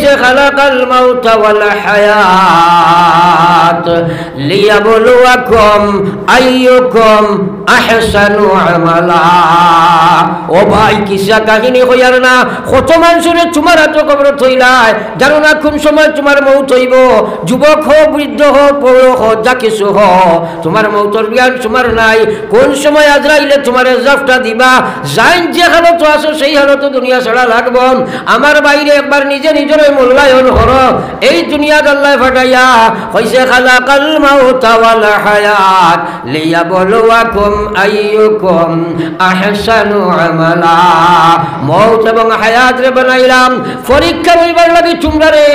কইছে খালাকাল মাউতা ওয়াল হায়াত লিয়াবলুয়াকুম আইয়ুকুম আহসানু আমালা। ও ভাই কিসা কাহিনী কইয়ার না, কত মানুষের তোমার এত কবর থইলাই, জানো না কোন সময় তোমার মৌত হইব। যুবক হোক, বৃদ্ধ হোক, পৌর হোক, যা কিছু হোক, তোমার মৌতর জ্ঞান তোমার নাই। কোন সময় আজরাইলে তোমার জাফটা দিবা, যাই যে হালত আছো সেই হালত দুনিয়া ছাড়া লাগব। আমার বাইরে একবার নিজে নিজের মূল্যায়ন করো। এই দুনিয়াত আল্লাহ ফাটাইয়া কইছে খালাকাল মাউতা ওয়াল হায়াত লিয়াবলুয়াকুম আইয়ুকুম আহসানু আমালা। মৌত এবং হায়াত রে বানাইলাম পরীক্ষা লইবার লাগি তোমরা রে।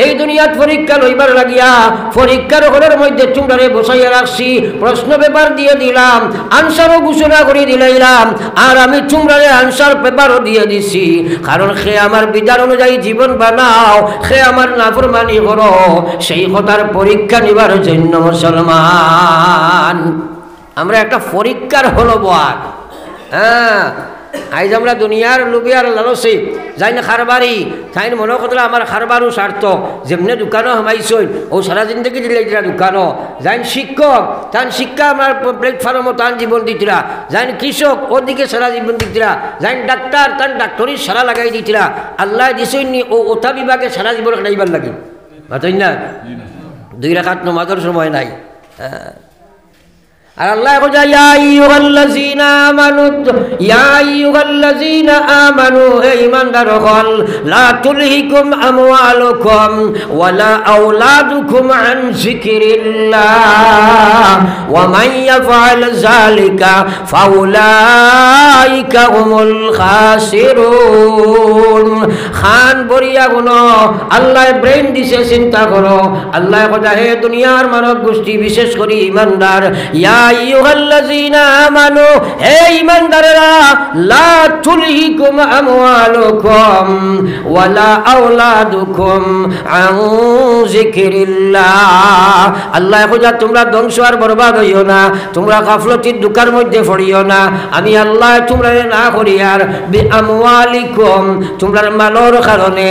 এই দুনিয়াত পরীক্ষা লইবার লাগিয়া পরীক্ষার ঘরের মধ্যে তোমরা রে বসাইয়া রাখছি, প্রশ্ন পেপার দিয়ে দিলাম, আনসারও ঘোষণা করে দিলাম, আর আমি তোমরা রে আনসার পেপারও দিয়ে দিছি। কারণ সে আমার বিধান অনুযায়ী জীবন বানাও, সে আমার নাফরমানি করো, সেই কথার পরীক্ষা নিবার জন্য মুসলমান আমরা একটা পরীক্ষার হলো বয়ার। হ্যাঁ, আজ আমরা দুনিয়ার লোভে আর লালসে যাই না খারবারি তাই মনে কথা আমার খারবারও স্বার্থ। যেমনি দোকানও হামাইছই ও সারা জিন্দগি দিলে দোকানও যাই শিক্ষক তান শিক্ষা আমার প্ল্যাটফর্মও তান জীবন দিতরা, যাই কৃষক ওর দিকে সারা জীবন দিতরা, যাই ডাক্তার তান ডাক্তারি সারা লাগাই দিতরা। আল্লাহ দিছই নি ও ওটা বিভাগে সারা জীবন খাইবার লাগে বুঝলেন না, 2 রাকাত নামাজের সময় নাই। আর আল্লাহ কইয়া ইয়া আইয়ুহাল্লাযীনা আমানু, ইয়া আইয়ুহাল্লাযীনা আমানু, হে ঈমানদারগণ, লা তুলহিকুম আমওয়ালুকুম ওয়ালা আওলাদুকুম আন যিকরিল্লাহ ওয়া মান ইয়াফআল যালিকা ফাউলাইকা হুমুল খাসিরুন। খান বরিয়া গুনো আল্লাহ ব্রেন দিছে, চিন্তা করো। আল্লাহ কইয়া হে দুনিয়ার মানব গোষ্ঠী বিশেষ করে ঈমানদার, ইয়া আইয়ুহাল্লাযীনা আমানু, হে ঈমানদারেরা, লা তুলহিকুম আমওয়ালুকুম ওয়ালা আওলাদুকুম আন যিকরিল্লাহ। আল্লাহ কইয়া তোমরা ধ্বংস আর বরবাদ হইও না, তোমরা গাফলতির দুকার মধ্যে পড়িও না। আমি আল্লাহ তোমরা না করি আর বিআমওয়ালিকুম, তোমরা মালর কারণে,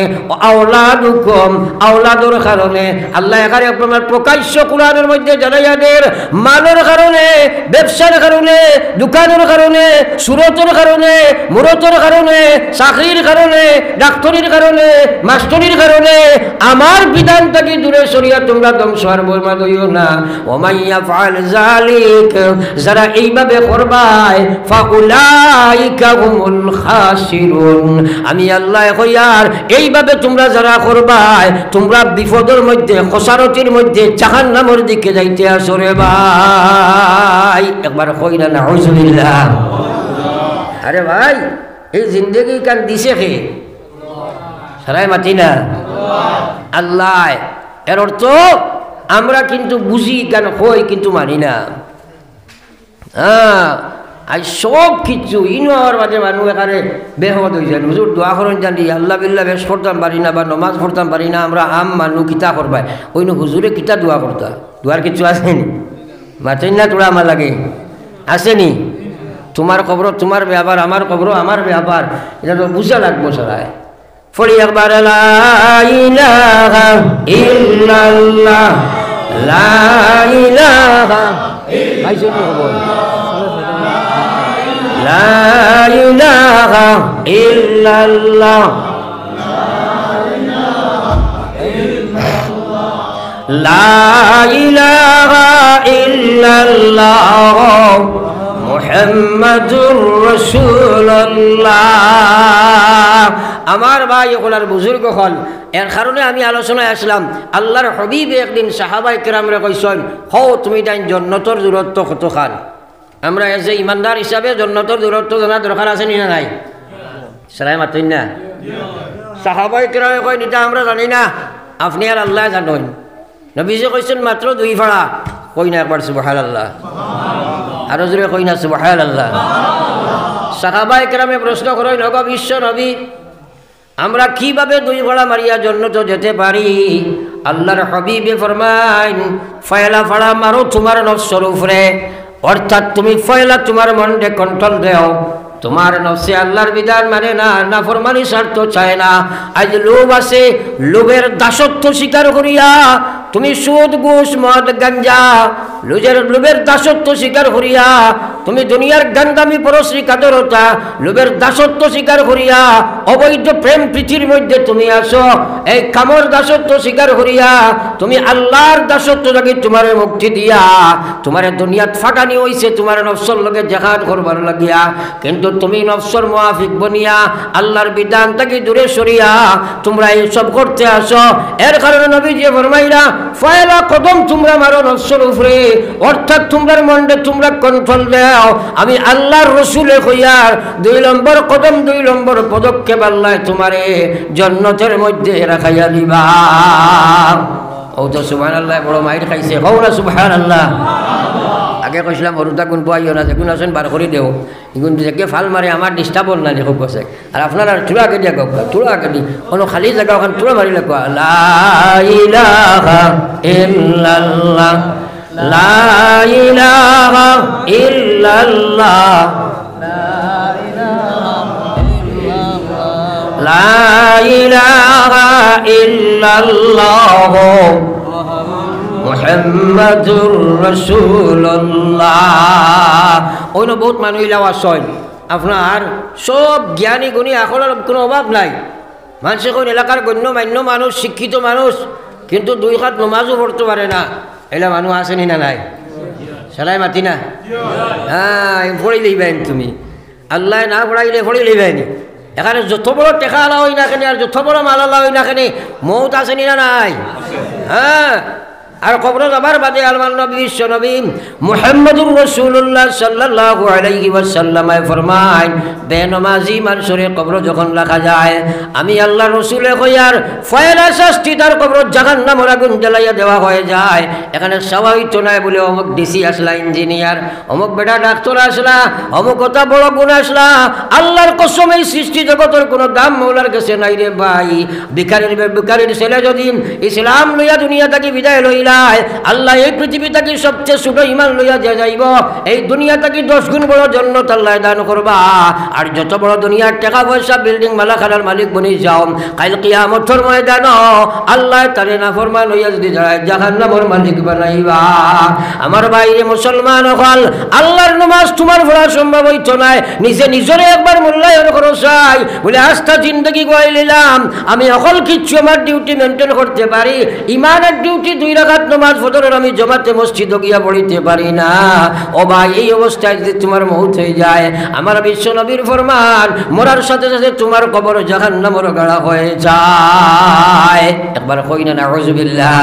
আওলাদুকুম আওলাদর কারণে। আল্লাহ এখানে আপনার প্রকাশ্য কোরআনের মধ্যে জানাইয়া দেন, মালর কারণে, ব্যবসার কারণে, দোকানের কারণে, সুরতের কারণে, মুরতের কারণে, চাকরির কারণে, ডাক্তারির কারণে, মাস্টরির কারণে আমার বিধান থেকে দূরে সরিয়া তোমরা ধ্বংস আর বরবাদ হইও না। ওয়া মান ইয়াফআল যালিক, যারা এইভাবে করবাই, ফাউলাইকা হুমুল খাসিরুন। আমি আল্লাহ কইয়ার এইভাবে তোমরা যারা করবাই, তোমরা বিপদের মধ্যে, খসারতির মধ্যে, জাহান্নামের দিকে যাইতে আসো রে ভাই। একবার কই না নাউযুবিল্লাহ। আরে ভাই, এই জিন্দগি কান দিছে কে? সারাই মাতি না আল্লাহ। এর অর্থ আমরা কিন্তু বুঝি কেন কই, কিন্তু মানি না। হ্যাঁ, আজ সব কিছু ইনোর বাদে মানুষ এখানে বেহদ হয়ে যায়। হুজুর দোয়া করেন জানি, আল্লাহ বিল্লাহ বেশ পড়তাম পারি না বা নমাজ পড়তাম পারি না, আমরা আম মানুষ কিতা করবাই, ওই হুজুরে কিতা দোয়া করতা, দোয়ার কিছু আসেনি। মাতেন না তোরা আমার লাগে আসেনি। তোমার খবর তোমার ব্যাপার, আমার খবর আমার ব্যাপার, এটা তো বুঝা লাগবো সরাই। ফলি একবার লা ইলাহা ইল্লাল্লাহ, লা ইলাহা ইল্লাল্লাহ, লা ইলাহা ইল্লাল্লাহ, লা ইলাহা ইল্লাল্লাহ মুহাম্মাদুর রাসূলুল্লাহ। আমার ভাই ওগুলার বুজুর্গ হল, এর কারণে আমি আলোচনায় আসলাম। আল্লাহর হাবিব একদিন সাহাবায়ে কেরামরে কইছেন, হও তুমি তাই জান্নাতের দূরত্ব কত খান। আমরা এজ এ ইমানদার হিসাবে জান্নাতের দূরত্ব জানা দরকার আছে নি না নাই? সারাই মাতুন না। সাহাবায়ে কেরামে কই নিতা আমরা জানি না, আপনি আর আল্লাহ জানেন। নবীজি কইছেন মাত্র 2 ফাড়া। কই না একবার সুবহানাল্লাহ, আরো জোরে কই না সুবহানাল্লাহ। সাহাবায়ে কেরামে প্রশ্ন করেন, ওগো বিশ্ব নবী, আমরা কিভাবে 2 ফাড়া মারিয়া জান্নাতে যেতে পারি? আল্লাহর হাবিবে ফরমাইন, ফয়লা ফাড়া মারো তোমার নফসের উপরে, অর্থাৎ তুমি ফয়লা তোমার মনকে কন্ট্রোল দেও, তোমার নফসে আল্লাহর বিধান মানে না, নাফরমানি স্বার্থ চায় না। আজ লোভ আছে, লোভের দাসত্ব স্বীকার করিয়া তুমি সুদ ঘুষ মদ গাঞ্জা লোভের দাসত্ব স্বীকার করিয়া তুমি দুনিয়ার গান্দামি পরশ্রী কাদরতা লোভের দাসত্ব স্বীকার করিয়া অবৈধ প্রেম প্রীতির মধ্যে তুমি আসো। এই কামর দাসত্ব স্বীকার করিয়া তুমি আল্লাহর দাসত্ব লাগি তোমার মুক্তি দিয়া তোমার দুনিয়াত ফাটানি হইছে তোমার নফসর লগে জাহাদ করবার লাগিয়া, কিন্তু তুমি নফসর মুআফিক বনিয়া আল্লাহর বিধান থেকে দূরে সরিয়া তোমরা এইসব করতে আসো। এর কারণে নবীজি ফরমাইলা পয়লা কদম তোমরা মারো নফসের উপরে, অর্থাৎ তোমরা মনকে তোমরা কন্ট্রোল দাও। আমি আল্লাহর রসুলে কইয়ার 2 নম্বর কদম 2 নম্বর পদক্ষেপ আল্লাহ তোমারে জান্নাতের মধ্যে রাখাইয়া দিবা। ও তো সুবহানাল্লাহ বড় মাইর খাইছে, হও না সুবহানাল্লাহ। আগে কইছিলাম হরুদা গুণ পাইও না, যেগুন আছেন বার করে দেও, এগুন যে ফাল মারে আমার ডিস্টার্ব না দেখো কছে। আর আপনারা তুলা আগে দিয়া গপ তুলা আগে দি কোনো খালি জায়গা ওখানে তুলা মারিলে কয় লা ইলাহা ইল্লাল্লাহ লা ইলাহা ইল্লাল্লাহ লা ইলাহা ইল্লাল্লাহ মুহাম্মাদুর রাসূলুল্লাহ। অন্য বহুত মানুষ ইলাওয়া সয় আপনার সব জ্ঞানী গুণী আকলের কোনো অভাব নাই। মানুষে কোন এলাকার গণ্যমান্য মানুষ শিক্ষিত মানুষ, কিন্তু 2 হাত নমাজও পড়তে পারে না। এলা মানুষ আসেনি না নাই? সারাই মাতি না? হ্যাঁ পড়ি লইবেন তুমি, আল্লাহ না পড়াইলে পড়ি লইবেনি। এখানে যত বড় টেকা আলা হই না কেন আর যত বড় মাল আলা হই না কেন মৌত আসেনি না নাই? হ্যাঁ। আর কবর যাবার বাদে আল্লাহর নবী বিশ্ব নবী মুহাম্মদুর রাসূলুল্লাহ সাল্লাল্লাহু আলাইহি ওয়াসাল্লাম ফরমায়, বেনমাজি মানুষের কবর যখন রাখা যায় আমি আল্লাহর রাসূলে কইয়ার ফয়লা শাস্তি তার কবর জাহান্নামের আগুন জ্বালাইয়া দেওয়া হয়ে যায়। এখানে স্বাভাবিক নাই বলে অমুক ডিসি আসলা, ইঞ্জিনিয়ার, অমুক বেটা ডাক্তার আসলা, অমুক কথা বড় গুণ আসলা। আল্লাহর কসম এই সৃষ্টি জগতের কোনো দাম মৌলার কাছে নাই রে ভাই। ভিখারির ছেলে যদি ইসলাম লইয়া দুনিয়া থেকে বিদায় লইলা, আল্লাহ এই পৃথিবী থেকে সবচেয়ে ছোট ইমান লইয়া যে যাইব, এই দুনিয়া থেকে 10 গুণ বড় জান্নাত আল্লাহ দান করবা। আর যত বড় দুনিয়ার টাকা পয়সা বিল্ডিং মালা খানার মালিক বনি যাও, কাল কিয়ামতের ময়দান আল্লাহ তারে নাফরমান লইয়া যদি যায় জাহান্নামের মালিক বানাইবা। আমার বাইরে মুসলমান হল, আল্লাহর নামাজ তোমার পড়া সম্ভব হইতো না, নিজে নিজরে একবার মূল্যায়ন করো চাই বলে আস্থা জিন্দগি গড়াই নিলাম। আমি অকল কিচ্ছু আমার ডিউটি মেনটেন করতে পারি, ইমানের ডিউটি 2 রাকাত নামাজ ফজরের আমি জমাতে মসজিদে গিয়া পড়িতে পারি না। ও ভাই এই অবস্থায় যদি তোমার মউত হয়ে যায়, আমার বিশ্ব নবীর ফরমান মরার সাথে সাথে তোমার কবর জাহান্নামের গাড়া হয়ে যায়। একবার কই না নাউযুবিল্লাহ।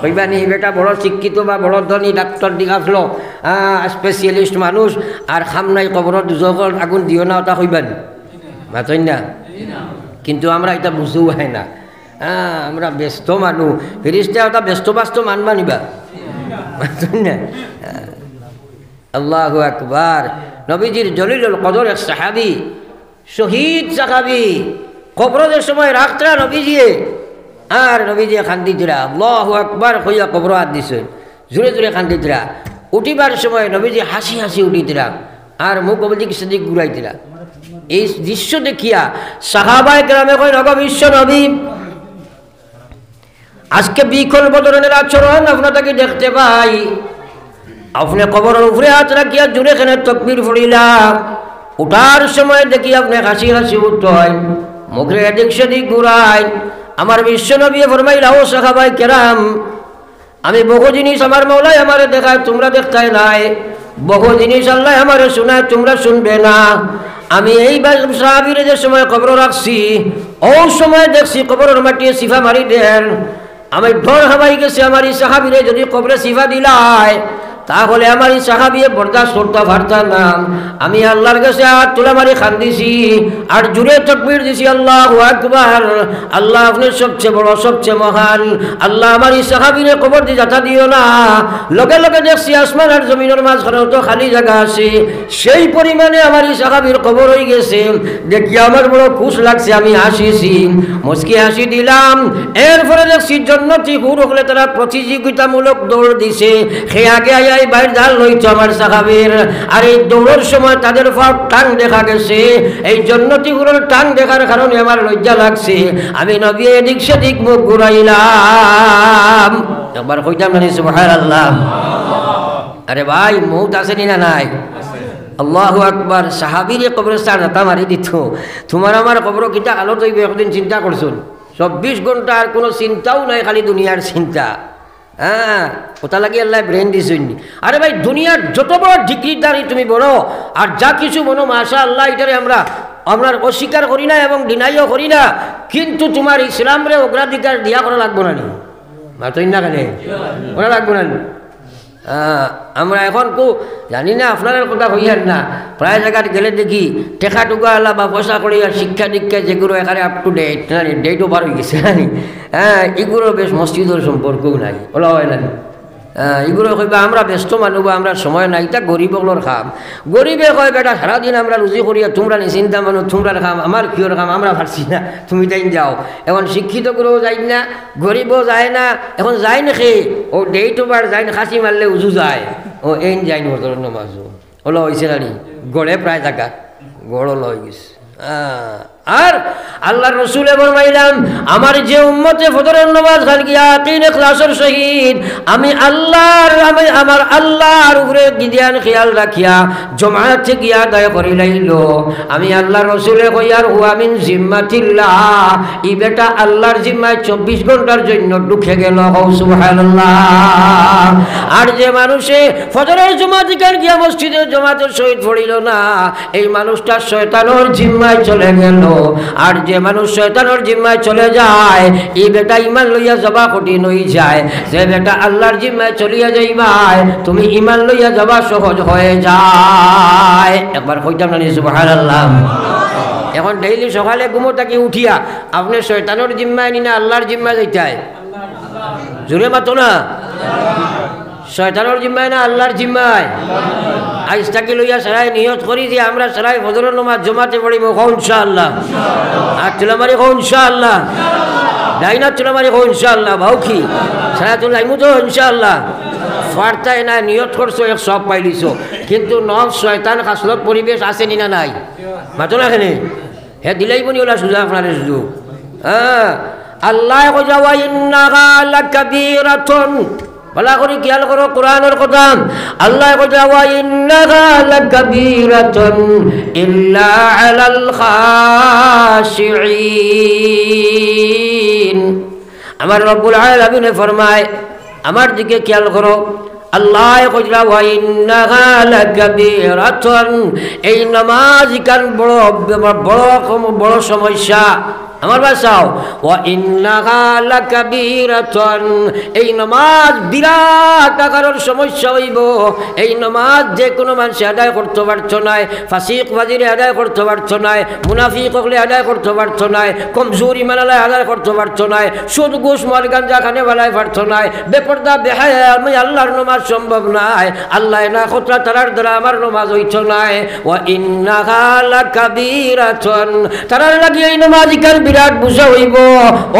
কইবানি বেটা বড় শিক্ষিত বা বড় ধনী ডাক্তার দিঘাফলো স্পেশালিস্ট মানুষ আর খামনাই কবরের দুজকর আগুন দিও না, ওটা কইবানি মাতই না। কিন্তু আমরা এটা বুঝেও হয় না। আমরা ব্যস্ত মানুষ, ফেরেশতা ওটা ব্যস্ত মানবা নিবা না। আল্লাহু আকবার। নবীজির জলিলুল কদর এক সাহাবী, শহীদ সাহাবী, কবরের সময় রাখতরা নবীজি, আর নবীজি কান্দিতরা আল্লাহু আকবার কইয়া কবর হাত দিছেন, জোরে জোরে কান্দিতরা। উঠিবার সময় নবীজি হাসি হাসি উঠিতরা আর মুখ অবদিক সেদিক ঘুরাইতরা। এই দৃশ্য দেখিয়া সাহাবায়ে কেরামে কই নবী বিশ্ব নবী আজকে বিকল বদরনের আচরণ আপনাকে দেখতে পাই। আপনি কবরের উপরে হাত রাখিয়া জুড়ে খানে তকবীর পড়িলা, উঠার সময় দেখি আপনি হাসি হাসি উঠেন, মুখে এদিক সেদিক ঘুরাই। আমার বিশ্ব নবী ফরমাইলা, ও সাহাবায়ে কেরাম, আমি বহু জিনিস আমার মৌলাই আমারে দেখায় তোমরা দেখতে নাই, বহু জিনিস আল্লাহ আমারে শোনায় তোমরা শুনবে না। আমি এই সাহাবীরে যে সময় কবর রাখছি ও সময় দেখছি কবরের মাটি সিফা মারি দেন। আমি ডর হাবাই গেছে আমার এই সাহাবীরে যদি কবরে সিফা দিলাই তাহলে আমার এই সাহাবী বরদাস্ত করতে পারতাম না। আমি আল্লাহর কাছে হাত তুলে মারি কান্দিছি আর জুড়ে তাকবীর দিছি আল্লাহু আকবার। আল্লাহ আপনি সবচেয়ে বড় সবচেয়ে মহান, আল্লাহ আমার এই সাহাবীরে কবর দিয়ে যাতা দিও না। লগে লগে দেখছি আসমান আর জমিনের মাঝখানে তো খালি জায়গা আছে, সেই পরিমাণে আমার এই সাহাবীর কবর হয়ে গেছে। দেখি আমার বড় খুশ লাগছে, আমি হাসিছি, মুচকি হাসি দিলাম। এরপরে দেখছি জান্নাতি হুর হলে তারা প্রতিযোগিতামূলক দৌড় দিছে, সে আগে আয়া সময় বাইর ধাল লইতো আমার সাহাবীর, আর এই দৌড়ের সময় তাদের টাং দেখা গেছে। এই জন্নতিগুলোর টাং দেখার কারণে আমার লজ্জা লাগছে। আমি নবী এদিক সেদিক মুখ ঘুরাইলাম। একবার কইতাম না সুবহানাল্লাহ। আরে ভাই মৌত আসেনি না নাই? আল্লাহু আকবার। সাহাবীর কবরস্থান রাতা মারি দিত। তোমার আমার কবর কিটা আলো তৈবে একদিন চিন্তা করছুন। 24 ঘন্টা আর কোনো চিন্তাও নাই, খালি দুনিয়ার চিন্তা। হ্যাঁ, কোথা লাগে আল্লাহ ব্রেন দিছুন। আরে ভাই দুনিয়ার যত বড় ডিগ্রিদারি তুমি বড় আর যা কিছু বলো মাশাআল্লাহ, এটারে আমরা অস্বীকার করি না এবং ডিনাইও করি না, কিন্তু তোমার ইসলামরে অগ্রাধিকার দিয়া করা লাগবো না নি? মাতই না কেন করা লাগবো না নি? আমরা এখন কো জানি না, আপনার কথা হইয়ার না, প্রায় জায়গায় গেলে দেখি টেকা টুকা আলা বা পয়সা করি আর শিক্ষা দীক্ষা যেগুলো এখানে আপ টু ডেট না, ডেট ওভার হয়ে গেছে জানি। হ্যাঁ, এগুলো বেশ মসজিদের সম্পর্কও নাই, ওলা হয় না। এগুলো কইবা আমরা ব্যস্ত মানুষ বা আমরা সময় নাই, তা গরিবগুলোর খাম। গরিবে কয় বেটা সারাদিন আমরা রুজি করিয়া তোমরা নিশ্চিন্তা মানুষ, তোমরা খাম, আমার কিয়র খাম, আমরা পারছি না, তুমি তাই যাও। এখন শিক্ষিত করেও যাই না, গরিবও যায় না। এখন যায় নাকি ও ডেট ওভার যায় না, খাসি মারলে উজু যায়, ও এন যায়নি ওর নমাজও ওলা হয়েছে রানি গড়ে প্রায় টাকা গড় হয়ে গেছে। আর আল্লাহর রাসূলে ফরমাইলাম, আমার যে উম্মতে ফজরের নামাজ খান গিয়া তিন ইখলাসের সহিত আমি আমার আল্লাহর উপরে ধ্যান খেয়াল রাখিয়া জমায়েত গিয়া আদায় করি লাইল, আমি আল্লাহর রাসূলে কইয়ার হুয়া মিন জিম্মাতিল্লাহ, ই বেটা আল্লাহর জিম্মায় 24 ঘন্টার জন্য ঢুকে গেল। সুবহানাল্লাহ। আর যে মানুষে ফজরের জমাতে খান গিয়া মসজিদের জমাতের সহিত পড়িল না, এই মানুষটা শয়তানের জিম্মায় চলে গেল। আর যে মানুষ শয়তানের জিম্মায় চলে যায়, এই বেটা ইমান লইয়া যাবা কঠিন হয়ে যায়। যে বেটা আল্লাহর জিম্মায় চলিয়া যাইবাই, তুমি ইমান লইয়া যাবা সহজ হয়ে যায়। একবার কইতাম না সুবহানাল্লাহ। এখন ডেইলি সকালে ঘুমো থাকি উঠিয়া আপনি শয়তানের জিম্মায় নি না আল্লাহর জিম্মায় যাইতাই? জোরে মাতো না। শয়তানের জিম্মায় না আল্লাহর জিম্মায়? আজ তাকে লইয়া সারাই নিয়ত করি যে আমরা সারাই ফজরের নামাজ জমাতে পড়িব ইনশাআল্লাহ। আর তুলামারি ইনশাআল্লাহ, ডাইনা তুলামারি ইনশাআল্লাহ। ভাউকি সারা তুলাইমু তো ইনশাআল্লাহ। ফারতাই না নিয়ত করছো, এক সব পাইলিছো, কিন্তু নফস শয়তান খাসলত পরিবেশ আছে নি না নাই? মাতো না কেনে হে দিলাইব নি ওলা সুযোগ আপনার সুযোগ। হ্যাঁ, আল্লাহ কইয়া ওয়া ইন্নাহা লাকাবীরাতুন, বলা করি খেয়াল করো কোরআনের কথা। আল্লাহ কইয়া ওয়া ইন্নাহা লাকাবীরাতুন ইল্লা আলাল খাশিঈন। আমার রব্বুল আলামিন ফরমায়, আমার দিকে খেয়াল করো, আল্লাহ কইয়া ওয়া ইন্নাহা লাকাবীরাতুন, এই নামাজ কান বড় বড় সমস্যা। আমার বাসাও ওয়া ইন্নাহা লাকাবীরাতুন, এই নামাজ বিরাট আকারের সমস্যা হইব। এই নামাজ যে কোনো মানুষ আদায় করতে পারতো নাই, ফাসিক ফাজিরে আদায় করতে পারতো নাই, মুনাফিক হলে আদায় করতে পারতো নাই, কমজোর ইমানালায় আদায় করতে পারতো নাই, সুদ ঘুষ মদ গাঞ্জা খানে বেলায় পারতো নাই, বেপর্দা বেহায়া আমি আল্লাহর নামাজ সম্ভব নাই। আল্লাহ না খতরা তারার দ্বারা আমার নামাজ হইত নাই। ওয়া ইন্নাহা লাকাবীরাতুন, তারার লাগি এই নামাজ কার বিরাট বুঝা হইব,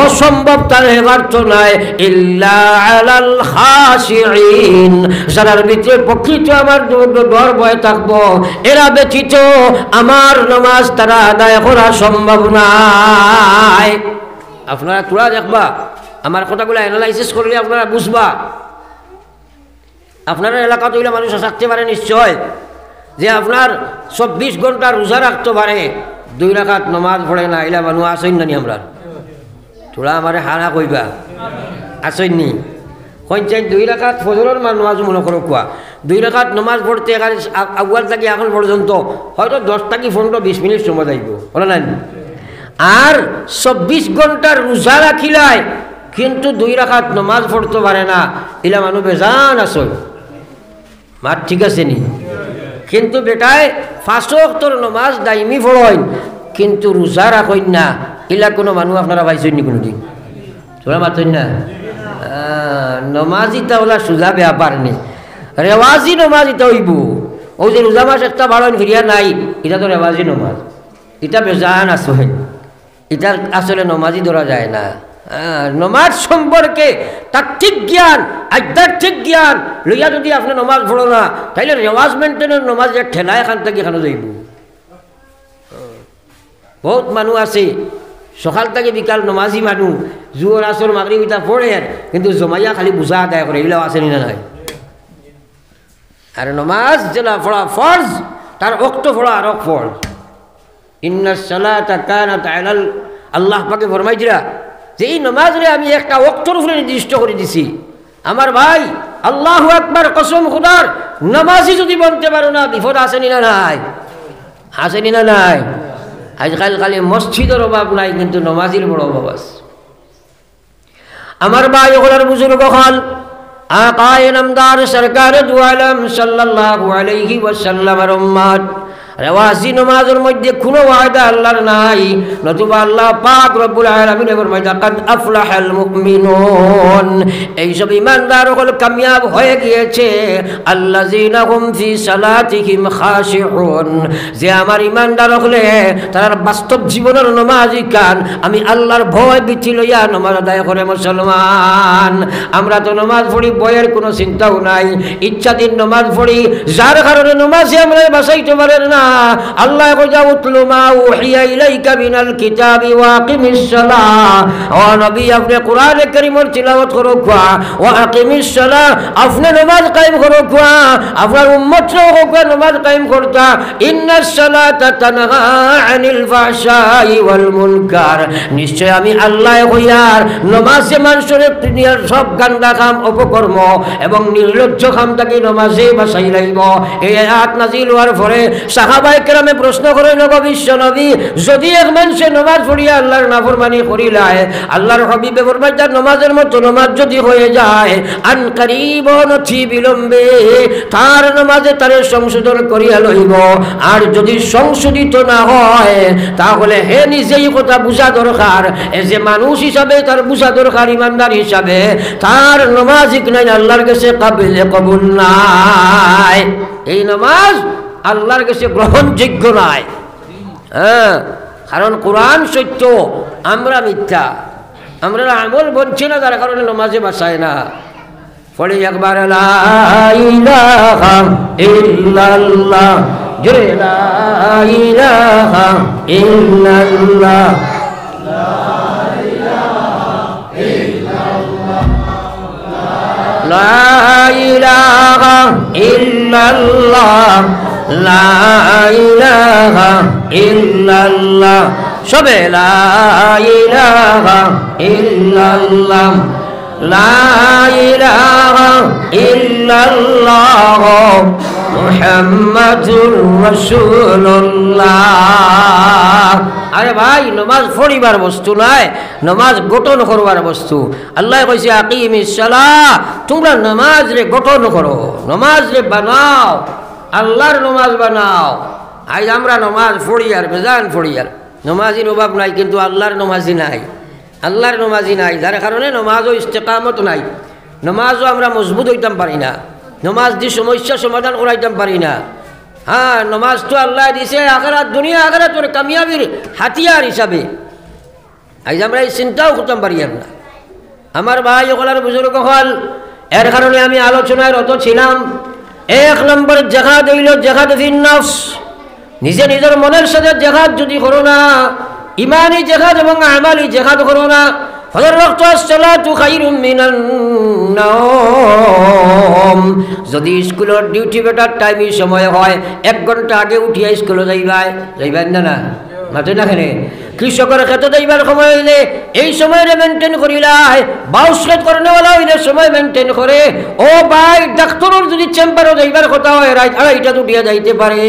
অসম্ভব তার হেবার্থ নাই। ইল্লা আলাল খাশিঈন, যারার ভিতরে প্রকৃত আমার ডর ভয় থাকবো, এরা ব্যতীত আমার নামাজ তারা আদায় করা সম্ভব নাই। আপনারা তোরা দেখবা, আমার কথাগুলো অ্যানালাইসিস করলে আপনারা বুঝবা। আপনার এলাকা তৈলে মানুষ থাকতে পারে নিশ্চয়, যে আপনার 24 ঘন্টা রোজা রাখতে পারে, 2 রাকাত নমাজ পড়ে না, এলা মানুষ আসেন না নি? আমরা তোরা আমার হারা কইবা আসেন নি? কইছেন 2 রাকাত ফজরের নমাজ মনে করো কোয়া 2 রাকাত নমাজ পড়তে এখানে আউয়াল থেকে এখন পর্যন্ত হয়তো 10 থেকে 15-20 মিনিট সময় যাইব, বলে না? আর 24 ঘন্টা রোজা রাখিলায় কিন্তু 2 রাকাত নমাজ পড়তে পারে না, এলা মানুষ বেজান আসল মার, ঠিক আছে নি? কিন্তু বেটায় 5 ওয়াক্তের নমাজ দাইমি পড়েন কিন্তু রোজা রাখেন না, এলা কোনো মানুষ আপনারা পাইছেন নি কোনোদিন? তোরা মাতেন না? নমাজিটা ওলা সোজা ব্যাপার নেই, রেওয়াজি নমাজিটা হইব। ও যে রোজা মাস একটা বাড়ন ফিরিয়া নাই, এটা তো রেওয়াজি নমাজ, এটা বেজান আসেন, এটার আসলে নমাজি ধরা যায় না। নমাজ সম্পর্কে তাত্ত্বিক জ্ঞান, আধ্যাত্মিক জ্ঞান লইয়া যদি আপনি নমাজ পড়ো না, তাইলে রেওয়াজ মেনটেনের নমাজ যে ঠেলা এখান থেকে এখানে যাইব। বহুত মানুষ আছে সকাল থেকে বিকাল নমাজি মানুষ, জোহর আসর মাগরিব ইটা পড়ে কিন্তু জমাইয়া খালি বুঝা আদায় করে, এগুলো আছে না নাই? আর নমাজ যেটা পড়া ফরজ, তার ওক্ত পড়া আরো ফরজ। ইন্নাস সালাতা কানাত আলাল, আল্লাহ পাকে ফরমাইছিলা যে এই নমাজরে আমি একটা ওক্তর উপরে নির্দিষ্ট করে দিছি। আমার ভাই, আল্লাহু আকবার, কসম খুদার, নামাজি যদি বলতে পারো না, বিপদ আসেনি না নাই? আসেনি না নাই? আজকাল খালি মসজিদের অভাব নাই, কিন্তু নমাজির বড় অভাব আছে। আমার ভাই ওগুলার বুজুর্গ হল আকায়ে নামদার সরকার দু আলম সাল্লাল্লাহু আলাইহি ওয়াসাল্লামের উম্মত, রেওয়াজি নামাজের মধ্যে কোনো ওয়াদা আল্লাহর নাই, নতুবা আল্লাহ পাক রব্বুল আলামিন ফরমায় কাদ আফলাহাল মুমিনুন, এই সব ঈমানদার হল কামিয়াব হয়ে গিয়েছে। আল্লাযিনা হুম ফি সালাতিহিম খাশিউন, যে আমার ঈমানদার হলে তার বাস্তব জীবনের নামাজি কান আমি আল্লাহর ভয় ভীতি লইয়া নামাজ আদায় করে। মুসলমান, আমরা তো নামাজ পড়ি, বইয়ের কোনো চিন্তাও নাই, ইচ্ছাধীন নামাজ পড়ি, যার কারণে নামাজে আমরা বাঁচাইতে পারেন না। আল্লাহ কইয়া উতলু মা উহিয়া ইলাইকা মিনাল কিতাবি ওয়া আকিমিস সালাহ, ও নবী আপনি কোরআনে কারীমের তিলাওয়াত করো ওয়া আকিমিস সালাহ, আপনি নামাজ কায়েম করো, আপনার উম্মতরাও নামাজ কায়েম করতা। ইন্নাস সালাতা তানহা আনিল ফাহশাই ওয়াল মুনকার, নিশ্চয় আমি আল্লাহ কইয়ার নামাজে মানুষের দুনিয়ার সব গান্দা কাম অপকর্ম এবং নির্লজ্জ কাম থেকে নামাজে বাঁচাই লাগব। এই আয়াত নাযিল হওয়ার পরে সাহাবায়ে কেরামে প্রশ্ন করে, নবী বিশ্ব নবী, যদি এক মানুষে নামাজ পড়িয়া আল্লাহর নাফরমানি করিলায়, আল্লাহর হাবিবে ফরমায় তার নামাজের মতো নামাজ যদি হয়ে যায়, আন করিবন অতি বিলম্বে তার নামাজে তার সংশোধন করিয়া লইব। আর যদি সংশোধিত না হয়, তাহলে হে নিজেই কথা বুঝা দরকার, এ যে মানুষ হিসাবে তার বুঝা দরকার, ইমানদার হিসাবে তার নামাজ নাই, আল্লাহর কাছে কাবিলে কবুল নাই। এই নামাজ আল্লাহর কাছে গ্রহণযোগ্য নয়। হ্যাঁ, কারণ কোরআন সত্য, আমরা মিথ্যা, আমরা আমল বলছি না, তার কারণে নামাজে বাঁচায় না। পড়ে একবার লা ইলাহা ইল্লাল্লাহ, জোরে লা ইলাহা ইল্লাল্লাহ, লা ইলাহা ইল্লাল্লাহ, লা ইলাহা ইল্লাল্লাহ, লা ইলাহা ইল্লাল্লাহ, সবে লা ইলাহা ইল্লাল্লাহ, লা ইলাহা ইল্লাল্লাহ মুহাম্মাদুর রাসূলুল্লাহ। আরে ভাই, নামাজ পড়িবার বস্তু নয়, নামাজ গঠন করবার বস্তু। আল্লাহ কইছে আকিমিস সালাহ, তোমরা নামাজ রে গঠন করো, নামাজ রে বানাও, আল্লাহর নামাজ বানাও। আজ আমরা নামাজ পড়ি আর বেজান পড়ি, আর নামাজির অভাব নাই, কিন্তু আল্লাহর নামাজি নাই, আল্লাহর নামাজি নাই, যার কারণে নামাজও ইস্তেকামত নাই, নামাজও আমরা মজবুত হইতাম পারি না, নামাজ দিয়ে সমস্যা সমাধান করাইতাম পারি না। হ্যাঁ, নামাজ তো আল্লাহ দিছে আখিরাত, দুনিয়া আখিরাত তোর কামিয়াবির হাতিয়ার হিসাবে। আজ আমরা এই চিন্তাও করতাম পারি না। আমার ভাই ওগুলার বুজুর্গ হল, এর কারণে আমি আলোচনায় রত ছিলাম। এক নম্বর জিহাদ হইল জিহাদ ফিন নফস, নিজে নিজের মনের সাথে জিহাদ যদি করো না, ইমানি জিহাদ এবং আমালি জিহাদ করো না, ফজর ওয়াক্ত সালাতু খায়রুম মিনান নাওম, যদি স্কুলের ডিউটি বেটার টাইমই সময় হয় 1 ঘন্টা আগে উঠিয়া স্কুলে যাইবাই না মাঠে না খেলে। কৃষকের ক্ষেত্রে যাইবার সময় হইলে এই সময়রে মেনটেন করিলাই, বাউসকেট করেনেওয়ালা হইলে সময় মেনটেন করে। ও ভাই, ডাক্তারের যদি চেম্বারও যাইবার কথা হয় রাত 2:30 উঠিয়া যাইতে পারে,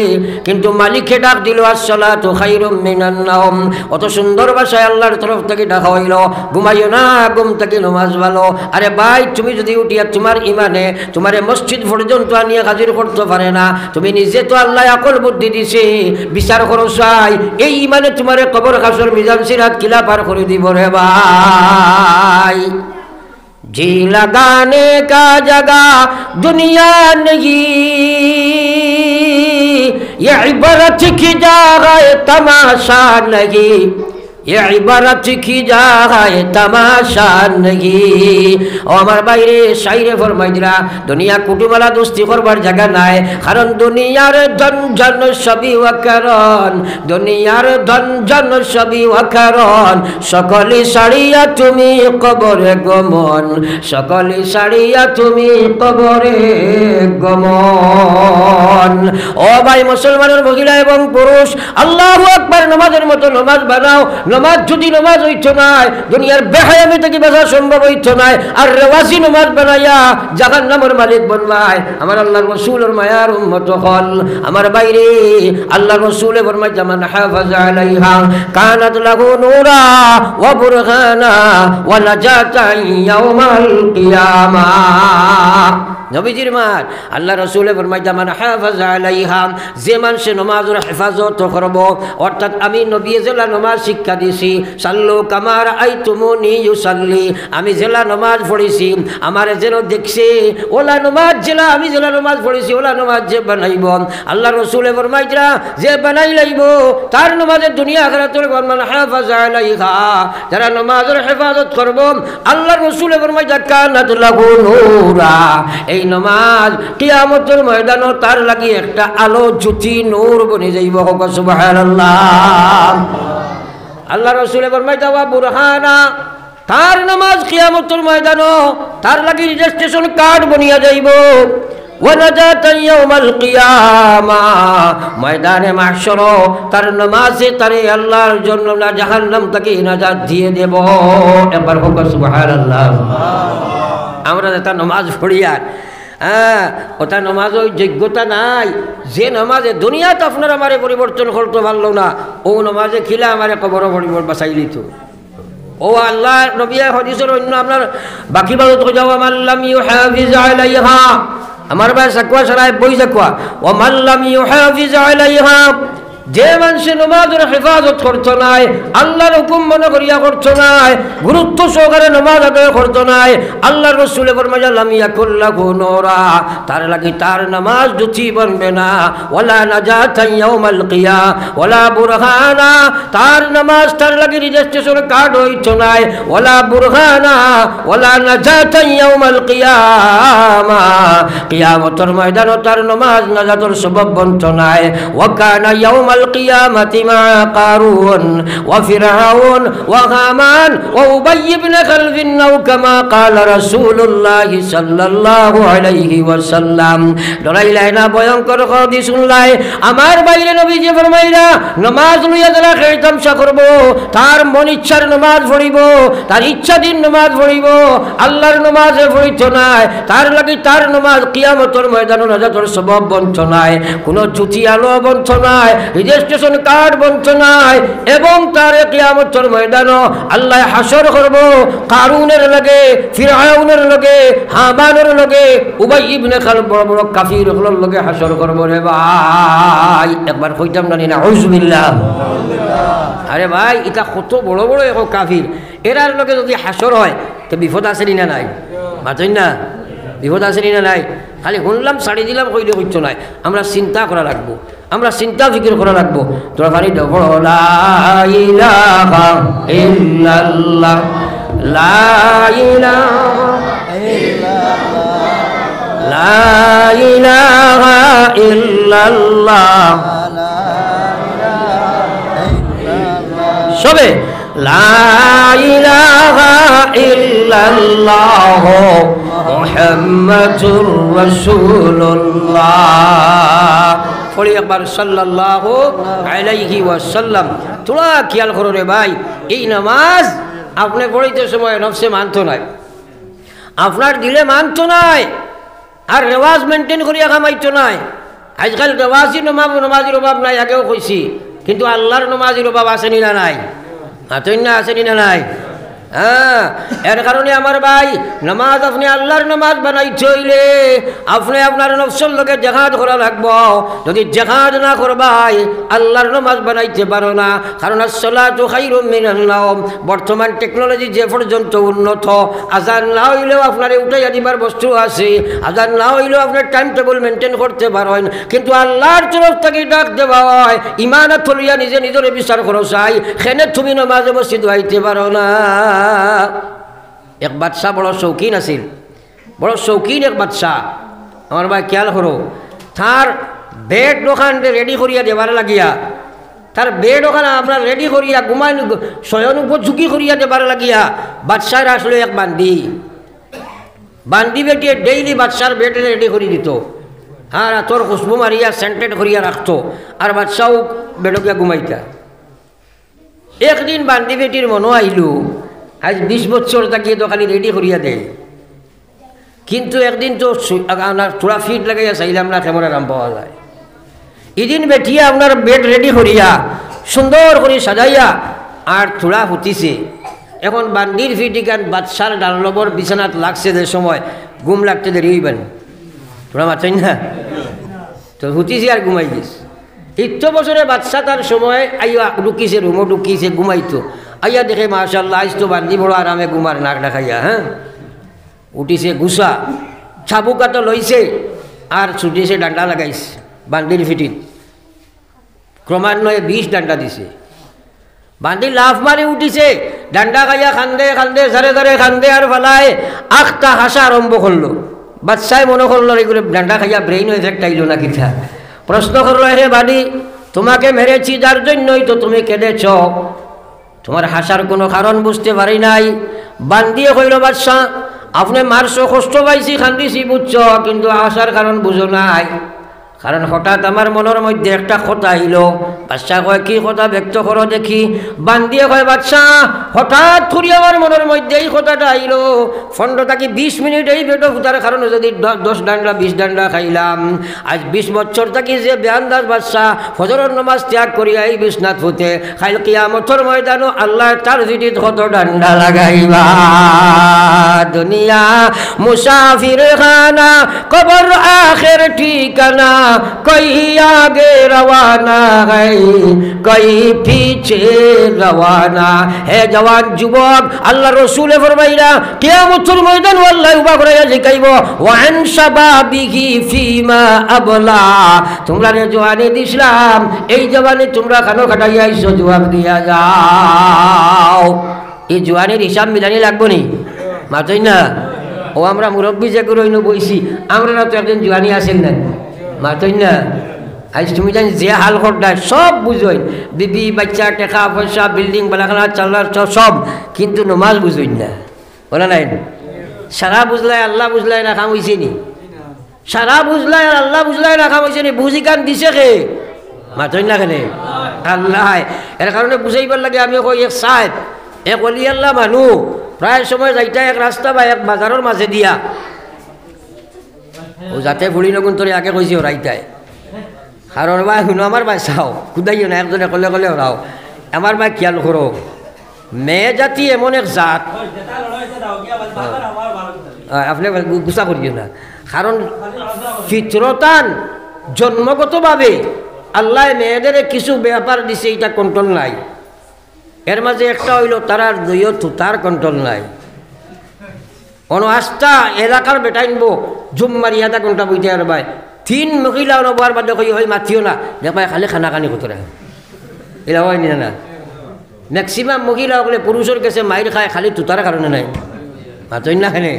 কিন্তু মালিককে ডাক দিল আসসালাতু খায়রুম মিনান নাওম, অত সুন্দর ভাষায় আল্লাহর তরফ থেকে ডাকা হইল, ঘুমাইও না, ঘুম থেকে নামাজ ভালো। আরে ভাই, তুমি যদি উঠিয়া তোমার ইমানে তোমারে মসজিদ পর্যন্ত আনিয়ে হাজির করতে পারে না, তুমি নিজে তো আল্লাহ আকল বুদ্ধি দিছে, বিচার করো চাই, এই ইমানে তোমারে কবর হাসর মিজান সিরাত কিলা পার করে দিব রে ভাই। জি লাগানে কা জাগা দুনিয়া নেহি, ये इबरत की जगह तमाशा नहीं, ये इबारत की जाए तमाशा नहीं ओ আমার বাইরে শাইরে ফরমাই দিরা দুনিয়া কুটুমালা দোস্তি করবার জায়গা নাই কারণ দুনিয়ার ধন সবই ওয়াকারণ দুনিয়ার ধন সবই ওয়াকারণ সকলে সারিয়া তুমি কবরে গমন সকলে সারিয়া তুমি কবরে গমন ও ভাই মুসলমানের মহিলা এবং পুরুষ আল্লাহু আকবার নামাজের মতো নামাজ বানাও নামাজ যদি নামাজ হইতো না দুনিয়ার বেহায়ামি থেকে বাঁচা সম্ভব হইতো না আর রেওয়াজি নামাজ বানাইয়া জাহান্নামের মালিক বনবাই আমার আল্লাহর রাসূলের মায়ার উম্মত হল আমার বাইরে আল্লাহর রাসূলে ফরমায় মান হাফাজা আলাইহা কানাত লাহু নূরা ওয়া বুরহানা ওয়া নাজাতান ইয়াউমাল কিয়ামাহ নবীজির মার আল্লাহ রাসূলে ফরমায় মান হাফাজা আলাইহা যে মানুষ নামাজের হেফাজত করব অর্থাৎ আমি নবী যেলা নামাজ শিক্ষা দিছি সাল্লু কামা রাআইতুমুনি ইউসাল্লি আমি যেলা নামাজ পড়েছি আমার যেন দেখছে ওলা নামাজ যেলা আমি যেলা নামাজ পড়েছি ওলা নামাজ যে বানাইব আল্লাহ রাসূলে ফরমাইরা যে বানাই লাইব তার নামাজের দুনিয়া আখিরাতের মান হাফাজা আলাইহা যারা নামাজের হেফাজত করব আল্লাহ রাসূলে ফরমাইরা কানাত লাহু নূরা এই নামাজ কিয়ামতের ময়দানে তার লাগি একটা আলো জ্যোতি নূর বনে যাইব সুবহানাল্লাহ আল্লাহ রাসূলে ফরমাইতা ওয়া বুরহানা তার নামাজ কিয়ামতের ময়দানে তার লাগি রেজিস্ট্রেশন কার্ড বনিয়া যাইব ওয়া নাজাতান ইয়াউমাল কিয়ামা ময়দানে মাহশর তার নামাজে তারে আল্লাহর জন্য না জাহান্নাম থেকে নাজাত দিয়ে দেব একবার হোক সুবহানাল্লাহ আমরা যেটা নামাজ পড়িয়া ওটা নামাজ ওই যোগ্যতা নাই যে নামাজে দুনিয়াতে আপনার আমারে পরিবর্তন করতে পারলো না ও নামাজে খিলা আমারে কবর পরিবর্তন বাঁচাই দিত ও আল্লাহ নবী হাদিসের অন্য আপনার বাকি বাজত হয়ে যাওয়া মাল্লাম ইউহাফিজ আলাইহা আমার ভাই সাকওয়া শরায় বই সাকওয়া ও মাল্লাম ইউহাফিজ আলাইহা যে মানুষ নামাজের হেফাজত করতো নাই আল্লাহর হুকুম মনে করিয়া করতো নাই গুরুত্ব সহকারে নামাজ আদায় করতো নাই আল্লাহর রাসূলে ফরমায়া লাম ইয়াকুল লাহু নূরা তার লাগি তার নামাজ জ্যোতি বনবে না ওয়ালা নাজাতান ইয়াউমাল কিয়া ওয়ালা বুরহানা তার নামাজ তার লাগি রেজিস্ট্রেশন কার্ড হইতো নাই ওয়ালা বুরহানা ওয়ালা নাজাতান ইয়াউমাল কিয়ামা কিয়ামতের ময়দানে তার নামাজ নাজাতের সবব বনতো নাই ওয়া কানা ইয়াউমাল القيامة مع قارون وفرعون وهامان وأبي بن خلف أو كما قال رسول الله صلى الله عليه وسلم دلائلنا ভয়ঙ্কর হাদিস শুনলাই আমার বাইরে নবীজি ফরমাইরা নামাজ লইয়া যারা খেয়ে তামসা করব তার মন ইচ্ছার নামাজ পড়িব তার ইচ্ছাধীন নামাজ পড়িব আল্লাহর নামাজে পড়িত নাই তার লাগি তার নামাজ কিয়ামতের ময়দানে নাজাতের সবব বন্ধ নাই কোনো জ্যোতি আলো বন্ধ নাই রেজিস্ট্রেশন কার্ড বন্ধ নাই এবং তার কিয়ামতের ময়দানে আল্লাহ হাসর করব কারুনের লগে ফিরআউনের লগে হামানের লগে উবাই ইবনে খালব বড় বড় কাফিরগুলোর লগে হাসর করব রে ভাই একবার কইতাম না নাউযুবিল্লাহ আরে ভাই এটা কত বড় বড় এক কাফির এরার লগে যদি হাসর হয় তো বিপদ আছে না নাই মাতই না বিপদ আছে না নাই খালি শুনলাম ছাড়ি দিলাম কইলে কইতো নাই আমরা চিন্তা করা লাগবো আমরা চিন্তা ফিকির করা লাগবো তোরা খালি লা ইলাহা ইল্লাল্লাহ লা ইলাহা ইল্লাল্লাহ লা ইলাহা ইল্লাল্লাহ সবে লা ইলাহা ইল্লাল্লাহ মুহাম্মাদুর রাসূলুল্লাহ পড়ি একবার সাল্লাল্লাহু আলাইহি ওয়াসাল্লাম তোরা খেয়াল করো রে ভাই এই নামাজ আপনি পড়িতে সময় নফসে মানতো নাই আপনার দিলে মানতো নাই আর রেওয়াজ মেনটেন করিয়া কামাইতো নাই আজকাল রেওয়াজি নমাজের অভাব নাই আগেও কইছি কিন্তু আল্লাহর নমাজের অভাব আসেনি না নাই মাতই না আসেনি না নাই হ্যাঁ, এর কারণে আমার ভাই নামাজ আপনি আল্লাহর নামাজ বানাইতে হইলে আপনি আপনার নফসের লগে জেহাদ করা লাগবো। যদি জেহাদ না করবাই আল্লাহর নামাজ বানাইতে পারো না। কারণ আসসালাতু খায়রুম মিনান নাওম। বর্তমান টেকনোলজি যে পর্যন্ত উন্নত, আজান না হইলেও আপনার উঠাইয়া দিবার বস্তু আছে, আজান না হইলেও আপনার টাইম টেবল মেনটেন করতে পারেন, কিন্তু আল্লাহর তরফ থেকে ডাক দেওয়া হয় ইমানত লইয়া নিজে নিজের বিচার করো চাই, সেনে তুমি নামাজে মসজিদ আইতে পারো না। এক বাদশাহ বড় শৌখিন আছিল, বড় শৌখিন এক বাদশাহ। আমার ভাই খেয়াল করো, তার বেড দোকান রেডি করিয়া দেবার লাগিয়া, তার বেড ওখানে আপনার রেডি করিয়া ঘুমাই শয়ন উপযোগী করিয়া দেবার লাগিয়া বাদশাহ আসলে এক বান্দি বেটিয়ে ডেইলি বাদশার বেড রেডি করে দিত, আর তোর খুশবু মারিয়া সেন্টেড করিয়া রাখতো, আর বাদশাও বেডকিয়া ঘুমাইতা। একদিন বান্দি বেটির মনো আইলু আজ 20 বছর তাকিয়ে তো খালি রেডি করিয়া দেয়, কিন্তু একদিন তো আপনার থোড়া ফিট লাগাইয়া চাইলাম না কেমন আরাম পাওয়া যায়। এদিন বেটিয়া আপনার বেড রেডি করিয়া সুন্দর করে সাজাইয়া আর থোড়া হুতিছে। এখন বান্দির ফিটিকান বাদশার ডানলবর বিছানাত লাগছে, যে সময় ঘুম লাগতে দেরি হইবেন, থোড়া মাথাই না তো হুতিছে আর ঘুমাই গেছে। 8 বছরে বাদশা তার সময় আইয়া ঢুকিছে, রুমও ঢুকিছে, ঘুমাইতো। আইয়া দেখে মাশাআল্লাহ আজ তো বান্দি বড় আরামে ঘুমার নাক দেখাইয়া, হ্যাঁ উঠিছে, গুসা ছাবুকাতো লইছে আর ছুটিছে, ডান্ডা লাগাইছে বান্দির ফিটিত। ক্রমান্বয়ে 20 ডান্ডা দিছে। বান্দি লাফ মারি উঠিছে, ডান্ডা খাইয়া খান্দে খান্দে ঝারে ঝারে খান্দে আর ফালায় আখটা হাসা আরম্ভ করলো। বাদশায় মনে করলো এগুলো ডান্ডা খাইয়া ব্রেইন এফেক্ট আইলো না কিটা। প্রশ্ন করলো, হে বাড়ি তোমাকে মেরেছি যার জন্যই তো তুমি কেঁদেছ, তোমার হাসার কোনো কারণ বুঝতে পারি নাই। বান্দিয়ে কইল, বাদশাহ আপনি মারছো, কষ্ট পাইছি, খান্দিছি বুঝছ, কিন্তু হাসার কারণ বুঝো নাই। কারণ হঠাৎ আমার মনের মধ্যে একটা কথা আইল। বাদশাহ কয়, কি কথা ব্যক্ত করো দেখি। বান্দিয়ে কয়, বাদশাহ হঠাৎ করে আমার মনের মধ্যে এই কথাটা আইল, 15 থেকে 20 মিনিট এই বেটো ফুটার কারণে যদি 10 ডান্ডা 20 ডান্ডা খাইলাম, আজ 20 বছর থাকি যে বেআন্দাজ বাদশাহ ফজরের নামাজ ত্যাগ করিয়া এই বিছনাত ফুটে, খাইল কিয়ামতের ময়দানও আল্লাহ তার জিদিত কত ডান্ডা লাগাইবা। দুনিয়া মুসাফির খানা, কবর আখের ঠিকানা, কই আগে রওয়ানা है কই পিছে রওয়ানা। হে জওয়ান যুবক, আল্লাহ রাসূল ফরমাইলা কিয়ামতের ময়দান আল্লাহ উবা করে জিকাইব, ওয়ান শাবাবিহি ফিমা আবলা। তোমরা রে জওয়ানি দিছিলাম, এই জওয়ানি তোমরা কানো কাটাইয়া আইছো, জবাব দিয়া যাও। এই জওয়ানির হিসাব মিলানি লাগবো নি, মাতই না। ও আমরা মুরব্বী যে করইনো বইছি, আমরা না তো একদিন জওয়ানি আছেন না, মাতই না। আজ তুমি জানি যে হাল করডায় সব বুঝই, বিবি বাচ্চা টাকা পয়সা বিল্ডিং বালাখানা চালার সব, কিন্তু নমাজ বুঝই না, বলা নাই। সারা বুঝলাই আল্লাহ বুঝলাই না কাম হয়েছে নি, সারা বুঝলাই আর আল্লাহ বুঝলাই না কাম হয়েছে নি। বুঝি কান দিছে কে, মাতই না কেন আল্লাহ। এর কারণে বুঝাইবার লাগে। আমি কই এক সাহেব, এক অলি আল্লাহ মানুষ, প্রায় সময় যাইতা এক রাস্তা বা এক বাজারের মাঝে দিয়া, ও যাতে ফুড়ি নগুন তোরে আগে কইছি ওরাইতায়। কারণ ভাই শুনো, আমার ভাই চাও খুদাইও না, একজনে কলে কলে ওরাও। আমার ভাই খেয়াল করো, মেয়ে জাতি এমন এক জাত, আপনি গুছা করিও না। কারণ ফিতরতান জন্মগতভাবে আল্লাহ মেয়েদের কিছু ব্যাপার দিছে, এটা কন্ট্রোল নাই। এর মাঝে একটা হইল তারার দইও থুতার কন্ট্রোল নাই। কোনো আস্থা এলাকার বেটাইনবো জুম মারি আধা ঘন্টা বইতে আর ভাই 3 মহিলা নবার বাদে কই হয় মাতিও না, দেখবাই খালি খানা খানি কতরা এলা হয় না। ম্যাক্সিমাম মহিলা হলে পুরুষের কাছে মাইর খায় খালি তুতার কারণে নাই, মাতই না খানে।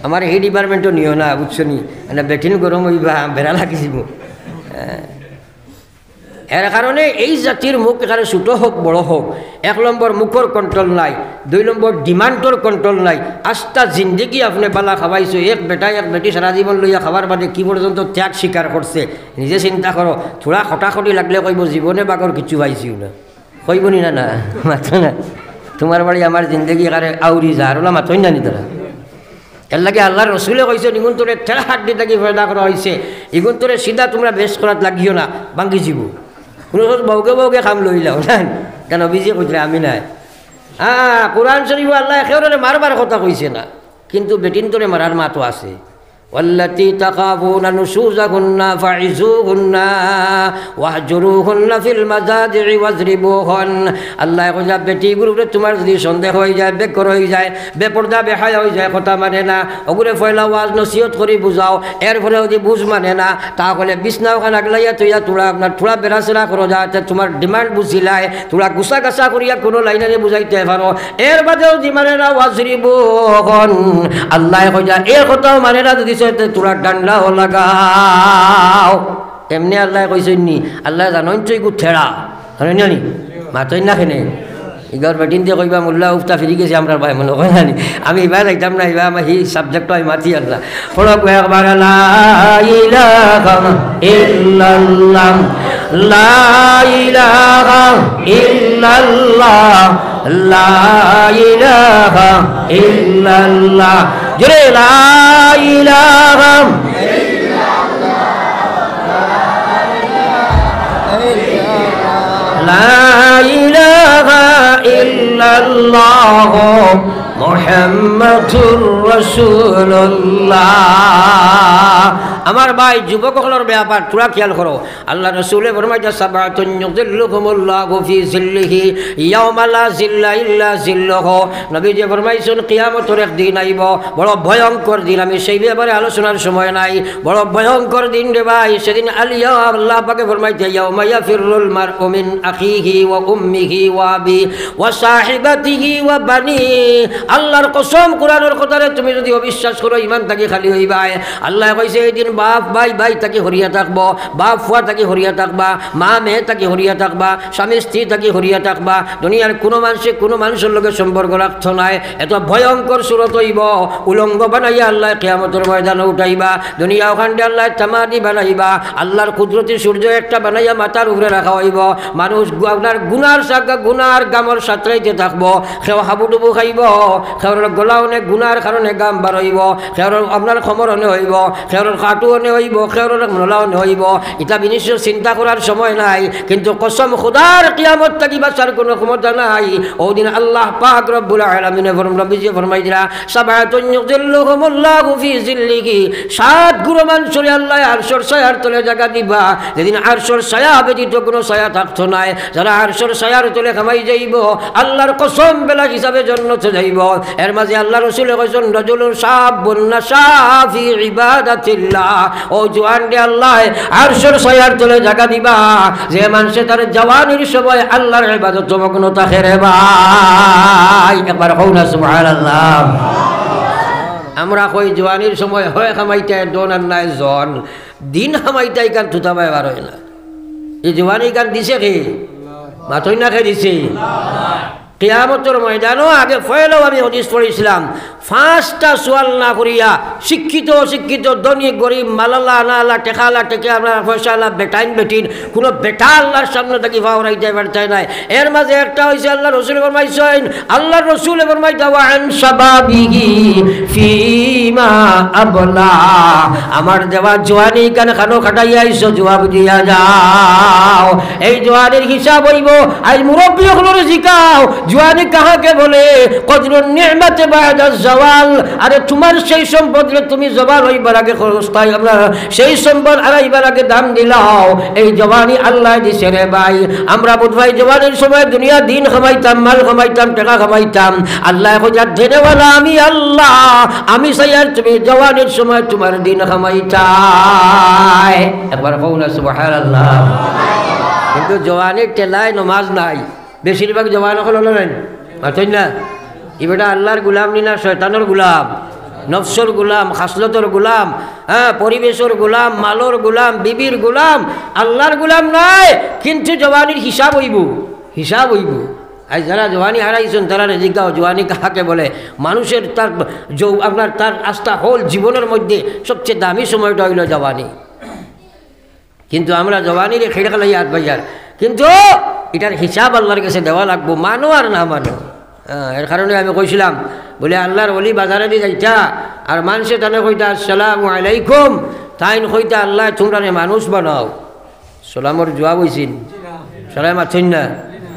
আমার এই ডিপার্টমেন্টও নিও না, বুঝছো নি, মানে বেঠিন গরম হইবা বেড়া লাগিছিল। এর কারণে এই জাতির মুখ এখানে ছোটো হোক বড় হোক, 1 নম্বর মুখর কন্ট্রোল নাই, 2 নম্বর ডিমান্ডর কন্ট্রোল নাই। আস্থা জিন্দগি আপনি বালা খাওয়াইছো, এক বেটা এক বেটি সারা জীবন লইয়া খাবার বাদে কি পর্যন্ত ত্যাগ স্বীকার করছে, নিজে চিন্তা করো। থোড়া খটাখটি লাগলে কইব জীবনে বাগর কিছু পাইছিও না, কইব নি না না মাথ না। তোমার বাড়ি আমার জিন্দগি এখানে আউরি যার ওলা মাথই না নি তারা। এর লাগে আল্লাহ রসুলে কইছে, ইগুন তোরে ঠেলা হাড্ডি থাকি ফয়দা করা হয়েছে, ইগুন তোরে সিধা তোমরা বেশ করাত লাগিও না, ভাঙ্গি যাব। কোনো বউকে বউকে খাম লইলাও না, কেন বিজি কইলে আমি নাই। কোরআন শরীফ আল্লাহ একেবারে মারবার কথা কইছে না, কিন্তু বেটিন তোরে মারার মাতো আছে। والتي تخافون نشوزهن فعزوهن واهجروهن في المضاجع واضربوهن। আল্লাহ কইয়া বেটিগুলোরে তোমার যদি সন্দেহ হয়ে যায়, বেকর হয়ে যায়, বেপর্দা বেহায়া হয়ে যায়, কথা মানে না, ওগুলো ফয়লা ওয়াজ নসিহত করে বুঝাও। এর ফলে যদি বুঝ মানে না, তাহলে বিছনাও খান আগলাইয়া তুইয়া তোরা আপনার থোড়া বেড়াচেরা করো, যাতে তোমার ডিমান্ড বুঝিলাই তোরা গুছা গাছা করিয়া কোনো লাইনে বুঝাইতে পারো। এর বাদেও যদি মানে না ওয়াজরিবুহন, আল্লাহ কইয়া এর কথাও মানে না যদি তোরা ডান্ডাও লাগাও। এমনি আল্লাহ কইছেন নি, আল্লাহ জানোই তুই গুঠেরা জানেন নি মাতই না খেনে ইগর বেটিন দিয়ে কইবা মোল্লা উফতা ফিরি গেছি আমরা ভাই মনে হয় জানি। আমি এবার যাইতাম না, এবার আমার সেই সাবজেক্ট আমি মাতি আল্লাহ পড়ক একবার লা ইলাহা ইল্লাল্লাহ লা ইলাহা ইল্লাল্লাহ লা ইলাহা ইল্লাল্লাহ জোরে লা ইলাহা লা ইলাহা ইল্লাল্লাহ মুহাম্মাদুর রাসূলুল্লাহ। আমার ভাই যুবকসকলের ব্যাপার তোরা খেয়াল করো। আল্লাহ রসুলে ফরমাইতা সাবাতুন ইউযিল্লুহুমুল্লাহু ফি জিল্লিহি ইয়াওমা লা জিল্লা ইল্লা জিল্লুহু। নবীজি ফরমাইছেন কিয়ামতের একদিন আইব, বড় ভয়ঙ্কর দিন। আমি সেই ব্যাপারে আলোচনার সময় নাই, বড় ভয়ঙ্কর দিন রে ভাই। সেদিন আলিয়া আল্লাহ পাকে ফরমাইতে ইয়াওমা ইয়াফিরুল মারউ মিন আখিহি ওয়া উম্মিহি ওয়া আবি ওয়া সাহিবাতিহি ওয়া বানি। আল্লাহর কসম, কোরআনের কথারে তুমি যদি অবিশ্বাস করো ইমান থাকি খালি হইবা। আল্লাহ কইছে এই দিন বাপ ভাই ভাই তাকে হরিয়া থাকবো, বাপ ফুয়া তাকে হরিয়া থাকবা, মা মেয়ে তাকে হরিয়া থাকবা, স্বামী স্ত্রী তাকে হরিয়া থাকবা। দুনিয়ার কোনো মানুষে কোনো মানুষের লগে সম্পর্ক রাখত নাই। এত ভয়ঙ্কর সুরত হইব, উলঙ্গ বানাইয়া আল্লাহ কিয়ামতের ময়দানে উঠাইবা। দুনিয়া ওখানে আল্লাহ তামাদি বানাইবা, আল্লাহর কুদরতি সূর্য একটা বানাইয়া মাথার উপরে রাখা হইব। মানুষ আপনার গুনার সাগা গুনার গামর সাঁতরাইতে থাকবো, সেও হাবুডুবু খাইব, সেওর গলাওনে গুনার কারণে গাম বার হইব, সেওর আপনার খমরনে হইব, সেওর কাটুনে হইব, সেওর নলাওনে হইব। এটা বিনিশ্চ চিন্তা করার সময় নাই, কিন্তু কসম খুদার কিয়ামত থাকি বাঁচার কোনো ক্ষমতা নাই। ওদিন আল্লাহ পাক রব্বুল আলামিন নবীজি ফরমাই দিলা সাবাতুন ইউযিল্লুহুমুল্লাহু ফি জিল্লিহি। সাত গুরু মানুষরে আল্লাহ আরশের ছায়ার তলে জায়গা দিবা, যেদিন আরশের ছায়া ব্যতীত কোনো ছায়া থাকতো নাই। যারা আরশের ছায়ার তলে কামাই যাইব, আল্লাহর কসম বেলা হিসাবে জান্নাতে যাইব। এর মাঝে আল্লাহ রাসূল কইছেন রাজুলুন শাবুন নাশা ফি ইবাদাতিল্লাহ। ও জওয়ান রে আল্লাহ আরশের ছায়ার তলে জায়গা দিবা, যে মানুষে তার জওয়ানির সময় আল্লাহর ইবাদত মগ্ন থাকে রে ভাই। একবার কও না সুবহানাল্লাহ। আমরা কই জওয়ানির সময় হয় কামাইতে দন আর নাই জন, দিন কামাইতে কান থুতাবাই বার হয় না। এই জওয়ানি কান দিছে কে? মাতই না খেয়ে দিছে। কিয়ামতের ময়দানও আগে ফয়লাও আমি হাদিস পড়েছিলাম, 5টা সোয়াল না করিয়া শিক্ষিত অশিক্ষিত ধনী গরিব মালালা আনালা টেকালা টেকে আপনার পয়সালা বেটাইন বেটিন কোনো বেটা আল্লাহর সামনে থাকি ফাওরাইতে পারতে নাই। এর মাঝে একটা হয়েছে আল্লাহ রসুল ফরমাইছেন, আল্লাহ রসুল ফরমাইতা ওয়া আন শাবাবিহি ফিমা আবলা। আমার দেওয়া জওয়ানি কান খানো খাটাইয়া আইছো, জবাব দিয়া যাও। এই জওয়ানির হিসাব হইব। আজ মুরব্বী হলোর জিকাও জওয়ানি কাহাকে বলে? কদরুন নি'মাতে বাদা জাওয়াল। আরে তোমার সেই সম্পদ তুমি জওয়াল হইবার আগে খরচটাই আপনার সেই সম্পদ আড়াইবার আগে দাম দিলাও। এই জওয়ানি আল্লাহ দিছে রে ভাই। আমরা বুধভাই জওয়ানির সময় দুনিয়া দিন খামাইতাম, মাল খামাইতাম, টাকা খামাইতাম। আল্লাহ কইয়া দেনেওয়ালা আমি আল্লাহ, আমি চাই আর তুমি জওয়ানির সময় তোমার দিন খামাইতাই। একবার কও না সুবহানাল্লাহ। কিন্তু জওয়ানির টেলায় নমাজ নাই, বেশিরভাগ জওয়ান হল নেন মাতই না। এবারটা আল্লাহর গুলাম নি না শয়তানের গুলাম, নফসর গুলাম, খাসলতর গুলাম, হ্যাঁ পরিবেশের গুলাম, মালর গুলাম, বিবির গুলাম, আল্লাহর গুলাম নাই। কিন্তু জওয়ানির হিসাব হইব, হিসাব হইব। আজ যারা জওয়ানি হারাইছেন তারা জিজ্ঞাও জওয়ানি কাহাকে বলে? মানুষের তার আপনার তার আস্থা হোল জীবনের মধ্যে সবচেয়ে দামি সময়টা হইল জওয়ানি। কিন্তু আমরা জওয়ানির খেড়ে খেলাই হাত বাজার, কিন্তু এটার হিসাব আল্লাহর কাছে দেওয়া লাগবো, মানো আর না মানো। এর কারণে আমি কইছিলাম বলে আল্লাহর ওলি বাজারে দিয়ে যাইতা আর মানুষে তানে কইতা আসসালামু আলাইকুম, তাইন কইতা আল্লাহ তোমরা মানুষ বানাও। সালামর জবাব হইছিল সালাম আছেন না,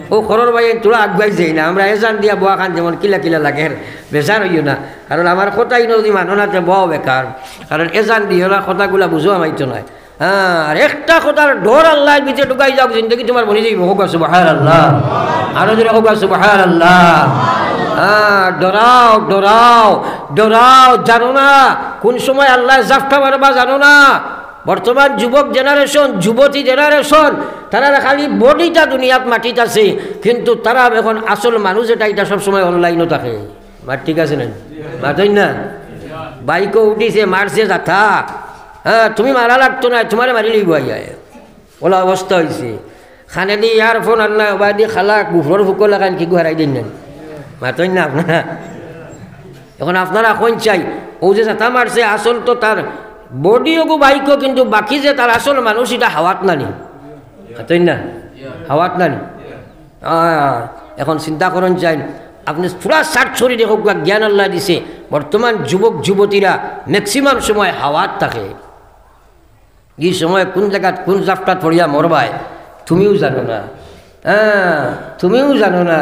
ও খরর ভাই তোরা আগুয়াই যাই না আমরা এজান দিয়া বোয়া খান যেমন কিলা কিলা লাগে বেজার হইও না কারণ আমার কথাই যদি মানো না তো বও বেকার কারণ এজান দিও না কথাগুলা বুঝো আমাইতো নয় হ্যাঁ আর একটা কথার ডর আল্লাহর ভিতরে ঢুকাই যাও জিন্দগি তোমার বনি যাইব হোক সুবহানাল্লাহ আরো যদি হোক সুবহানাল্লাহ হ্যাঁ ডরাও ডরাও ডরাও জানো না কোন সময় আল্লাহ জাফটা মারবা জানো না বর্তমান যুবক জেনারেশন যুবতী জেনারেশন তারা খালি বডিটা দুনিয়াত মাটিত আছে কিন্তু তারা এখন আসল মানুষ এটা সবসময় অনলাইনও থাকে মার ঠিক আছে না মাতই না বাইকও উঠিছে মারছে যাথা হ্যাঁ তুমি মারা লাগতো না তোমারে মারি লিব ওলা অবস্থা হয়েছে খানে দি ইয়ারফোন আল্লাহ ওবা দি খালা গুফর ফুকল লাগান কি হারাই দিন না মাতই না আপনারা এখন আপনারা কোন চাই ও যে যাথা মারছে আসল তো তার বডিও বাইকও কিন্তু বাকি যে তার আসল মানুষ এটা হাওয়াত নানি তাই না হাওয়াত নানি এখন চিন্তা করেন চাই আপনি পুরা ষাট ছড়ি দেখুক জ্ঞান আল্লাহ দিছে বর্তমান যুবক যুবতীরা ম্যাক্সিমাম সময় হাওয়াত থাকে এই সময় কোন জায়গাত কোন জাফটাত পড়িয়া মরবায় তুমিও জানো না হ্যাঁ তুমিও জানো না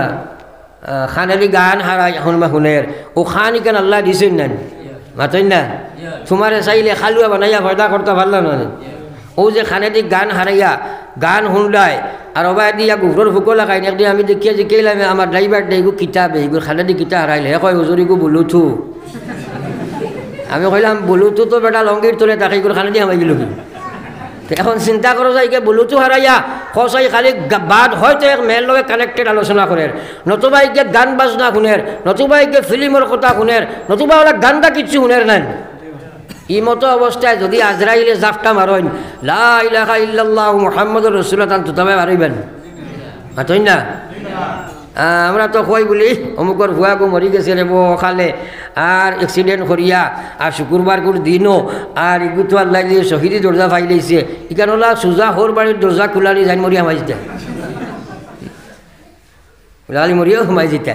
খানেরি গান হারাই শুনবা শুনের ও খান কেন আল্লাহ দিছেন না মাতই না তোমারে চাইলে খালুয়া বানাইয়া ভয়দা করতে পারল না ও যে খানেদি গান হারাইয়া গান শুনলায় আর অবাই দিয়া গুহর ফুকো লাগাই একদিন আমি দেখিয়া জিকাইলাম আমার ড্রাইভার এইগু কিতাব এইগুলো খানেদি কিতা হারাইলে হে কয় হুজুরিগু বলুথু আমি কইলাম বলুথু তো বেটা লঙ্গির তোলে তাকে এইগুলো খানেদি হামাই গেল কি এখন চিন্তা করো যাই বলুথু হারাইয়া সচাই খালি বাদ হয়তো এক মেয়ের লগে কানেক্টেড আলোচনা করেন নতুবা একে গান বাজনা শুনের নতুবা একে ফিল্মের কথা শুনের নতুবা ওরা গানটা কিছু শুনের নাই ই মতো অবস্থায় যদি আজরাইলে জাফটা মারেন লা ইলাহা ইল্লাল্লাহ মুহাম্মাদুর রাসূলুল্লাহ তান তবে মারিবেন মাতই না আমরা তো কই বলি অমুকর ভুয়াগু মরি গেছে রে খালে আর এক্সিডেন্ট করিয়া আর শুক্রবার করে দিনও আর এগু তো আল্লাহ দিয়ে শহীদি দরজা ফাই লাইছে ইকান ওলা সোজা হোর বাড়ির দরজা খোলালি যাই মরিয়া সোমাই যেতে লালি মরিয়াও সোমাই যেতে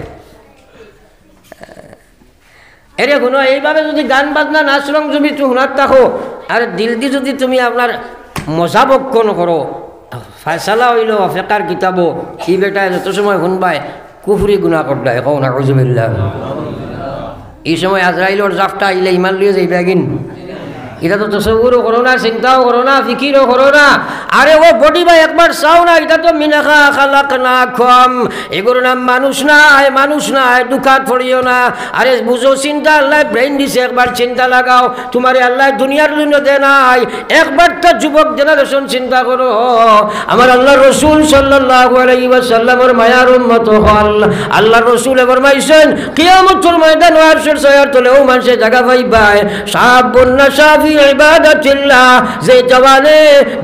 এরে শুনো এইভাবে যদি গান বাজনা নাচ রং যদি তুমি শুনাত থাকো আর দিল দি যদি তুমি আপনার মজা বক্ষণ করো ফায়সালা হইল ফেকার কিতাব ই বেটায় যত সময় শুনবাই কুফরি গুণা করলাই কও না আউযুবিল্লাহ এই সময় আজরাইলর জাফটা আইলে ইমান লিয়ে যাইবে গিন এটা তো তসব্বুরও করো না চিন্তাও করো না ফিকিরও করো না আরে ও বডি ভাই একবার চাও না এটা তো মিনাখা খালাকনাকুম এগুলো নাম মানুষ নাই দুঃখাত পড়িও না আরে বুঝো চিন্তা আল্লাহ ব্রেন দিছে একবার চিন্তা লাগাও তোমার আল্লাহ দুনিয়ার জন্য দে নাই একবার তো যুবক জেনারেশন চিন্তা করো আমার আল্লাহ রসুল সাল্লাল্লাহু আলাইহি ওয়াসাল্লামের মায়ার উম্মত হল আল্লাহ রসুল ফরমাইছেন কিয়ামতের ময়দান আরশের ছায়ার তলেও মানুষে জায়গা পাইবে সাবুন নাশাফি ইবাদাতিল্লাহ যে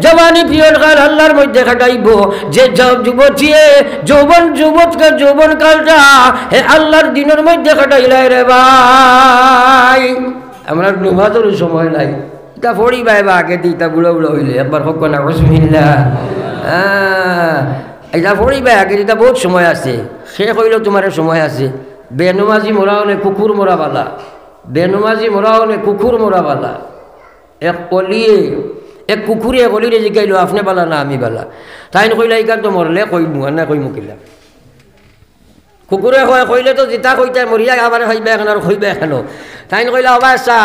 জওয়ানি পিয়র আল্লাহর মধ্যে কাটাইব যে যুবতী যৌবন কালটা হে আল্লাহর দিনের মধ্যে কাটাইলাই রে ভাই আমরা ডুবাতর সময় নাই তা ফড়ি ভাই বা আগে দিই তা বুড়ো হইলে একবার হোক না বিসমিল্লাহ এটা ফড়ি ভাই আগে দিতা বহুত সময় আছে সে কইলেও তোমার সময় আছে বেনমাজি মরা হলে কুকুর মরা বালা বেনমাজি মরা হলে কুকুর মরা বালা এক কুকুরে কলিরে জিকাইলো আপনি বালা না আমি বালা তাই কইলা ইকান তো মরলে কইমু আর না কইমু কিলা কুকুরে কইলে তো জিতা কইতে মরিয়া আবার হইবে এখন আর হইবে এখন তাই কইলা অবাসা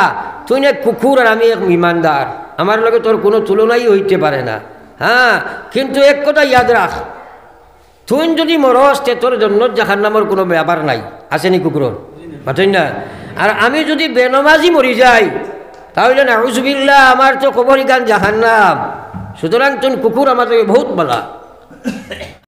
তুই না কুকুর আর আমি এক ইমানদার আমার লগে তোর কোনো তুলনাই হইতে পারে না হ্যাঁ কিন্তু এক কথা ইয়াদ রাখ তুই যদি মরস তে তোর জন্য জাহান্নামের কোনো ব্যাপার নাই আসেনি কুকুরর বুঝছেন না আর আমি যদি বেনমাজি মরি যাই তাহলে নাউযুবিল্লাহ আমার তো কবরই গান জাহান্নাম সুতরাং তুই কুকুর আমার বহুত বলা